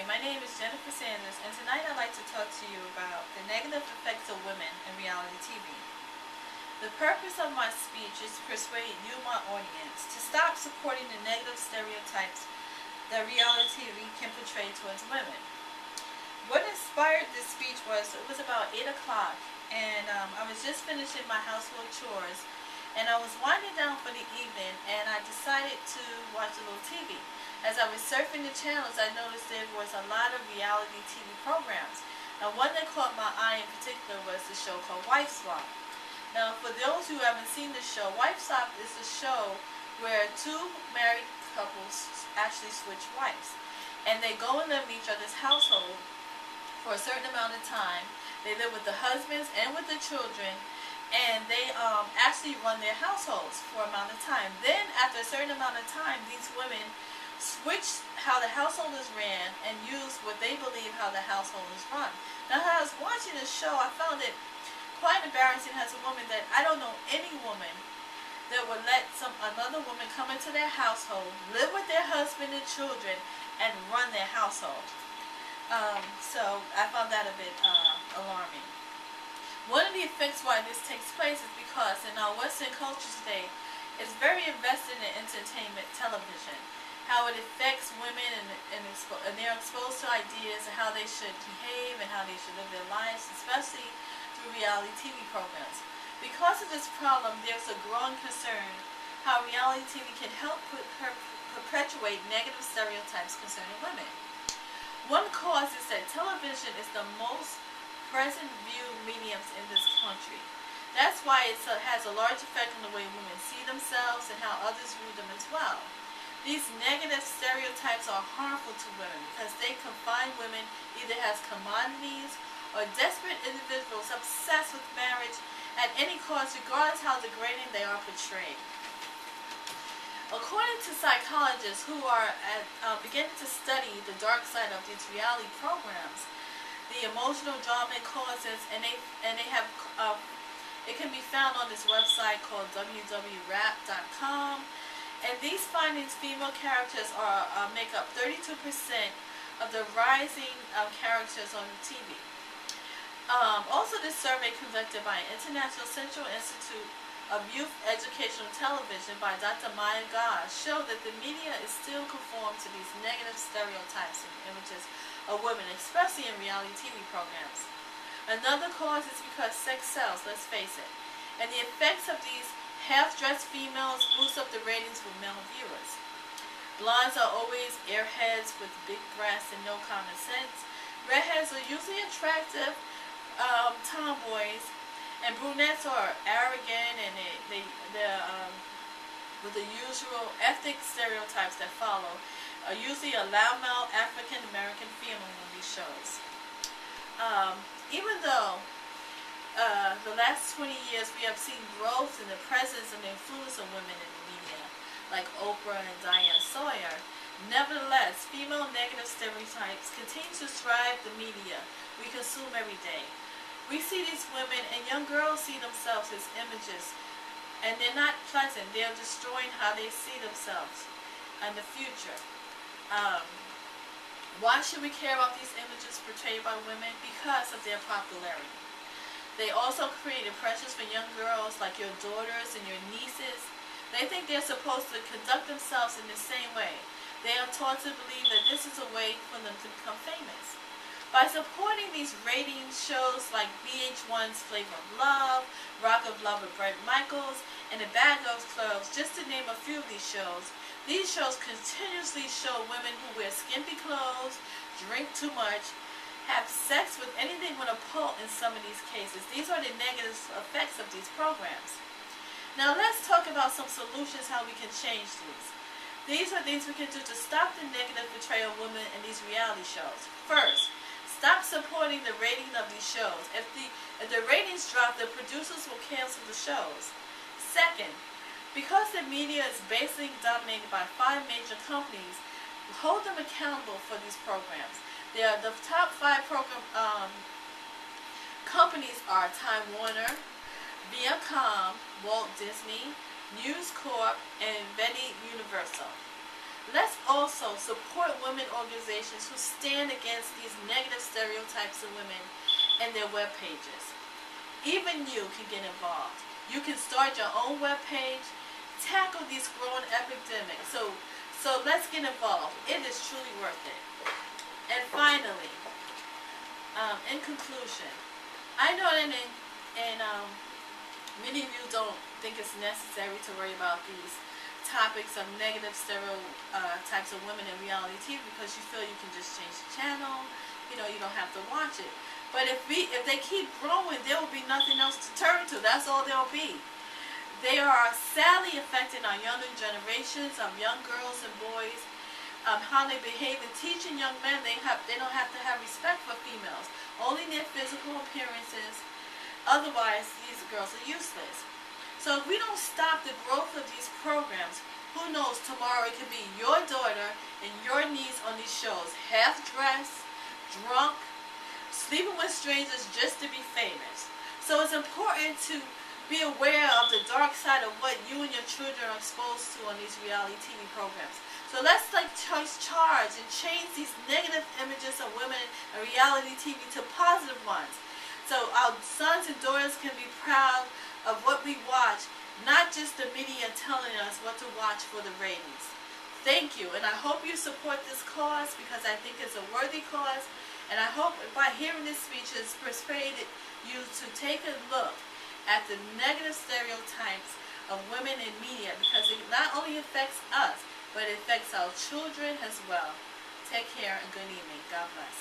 my name is Jennifer Sanders, and tonight I'd like to talk to you about the negative effects of women in reality TV. The purpose of my speech is to persuade you, my audience, to stop supporting the negative stereotypes that reality TV can portray towards women. What inspired this speech was, it was about 8 o'clock, and I was just finishing my household chores, and I was winding down for the evening, and I decided to watch a little TV. As I was surfing the channels, I noticed there was a lot of reality TV programs. Now, one that caught my eye in particular was the show called Wife Swap. Now, for those who haven't seen the show, Wife Swap is a show where two married couples actually switch wives. And they go and live in each other's household for a certain amount of time. They live with the husbands and with the children, and they actually run their households for an amount of time. Then, after a certain amount of time, these women switch how the household is ran and use what they believe how the household is run. Now, as I was watching this show, I found it quite embarrassing as a woman that I don't know any woman that would let another woman come into their household, live with their husband and children, and run their household. So I found that a bit alarming. One of the effects why this takes place is because in our Western culture today, it's very invested in entertainment television. How it affects women and they're exposed to ideas of how they should behave and how they should live their lives, especially through reality TV programs. Because of this problem, there's a growing concern how reality TV can help perpetuate negative stereotypes concerning women. One cause is that television is the most present viewed mediums in this country. That's why it has a large effect on the way women see themselves and how others view them as well. These negative stereotypes are harmful to women because they confine women either as commodities or desperate individuals obsessed with marriage at any cost, regardless how degrading they are portrayed. According to psychologists who are beginning to study the dark side of these reality programs, the emotional drama it causes, and they have it can be found on this website called www.rap.com. And these findings, female characters make up 32% of the rising characters on TV. Also, this survey conducted by International Central Institute of Youth Educational Television by Dr. Maya Gosh showed that the media is still conformed to these negative stereotypes and images of women, especially in reality TV programs. Another cause is because sex sells, let's face it, and the effects of these half-dressed females boost up the ratings for male viewers. Blondes are always airheads with big breasts and no common sense. Redheads are usually attractive tomboys, and brunettes are arrogant and they're with the usual ethnic stereotypes that follow. Usually a loudmouth African American female on these shows. Even though the last 20 years we have seen growth in the presence and the influence of women in the media, like Oprah and Diane Sawyer, nevertheless, female negative stereotypes continue to drive the media we consume every day. We see these women, and young girls see themselves as images, and they're not pleasant. They're destroying how they see themselves in the future. Why should we care about these images portrayed by women? Because of their popularity. They also create impressions for young girls like your daughters and your nieces. They think they're supposed to conduct themselves in the same way. They are taught to believe that this is a way for them to become famous. By supporting these rating shows like VH1's Flavor of Love, Rock of Love with Bret Michaels, and The Bad Girls Club, just to name a few of these shows continuously show women who wear skimpy clothes, drink too much, have sex with anything with a pole in some of these cases. These are the negative effects of these programs. Now let's talk about some solutions how we can change these. These are things we can do to stop the negative portrayal of women in these reality shows. First, stop supporting the rating of these shows. If the ratings drop, the producers will cancel the shows. Second, because the media is basically dominated by 5 major companies, hold them accountable for these programs. The top 5 program companies are Time Warner, Viacom, Walt Disney, News Corp, and Betty Universal. Let's also support women organizations who stand against these negative stereotypes of women and their web pages. Even you can get involved. You can start your own web page, tackle these growing epidemics. So let's get involved. It is truly worth it. And finally, in conclusion, I know that many of you don't think it's necessary to worry about these topics of negative stereotypes of women in reality TV because you feel you can just change the channel. You know, you don't have to watch it. But if they keep growing, there will be nothing else to turn to. That's all there'll be. They are sadly affecting our younger generations of young girls and boys, how they behave, and teaching young men they don't have to have respect for females, only their physical appearances. Otherwise, these girls are useless. So if we don't stop the growth of these programs, who knows, tomorrow it could be your daughter and your niece on these shows, half dressed, drunk, sleeping with strangers just to be famous. So it's important to be aware of the dark side of what you and your children are exposed to on these reality TV programs. So let's charge and change these negative images of women and reality TV to positive ones. So our sons and daughters can be proud of what we watch, not just the media telling us what to watch for the ratings. Thank you, and I hope you support this cause because I think it's a worthy cause, and I hope by hearing this speech has persuaded you to take a look at the negative stereotypes of women in media because it not only affects us, but it affects our children as well. Take care and good evening. God bless.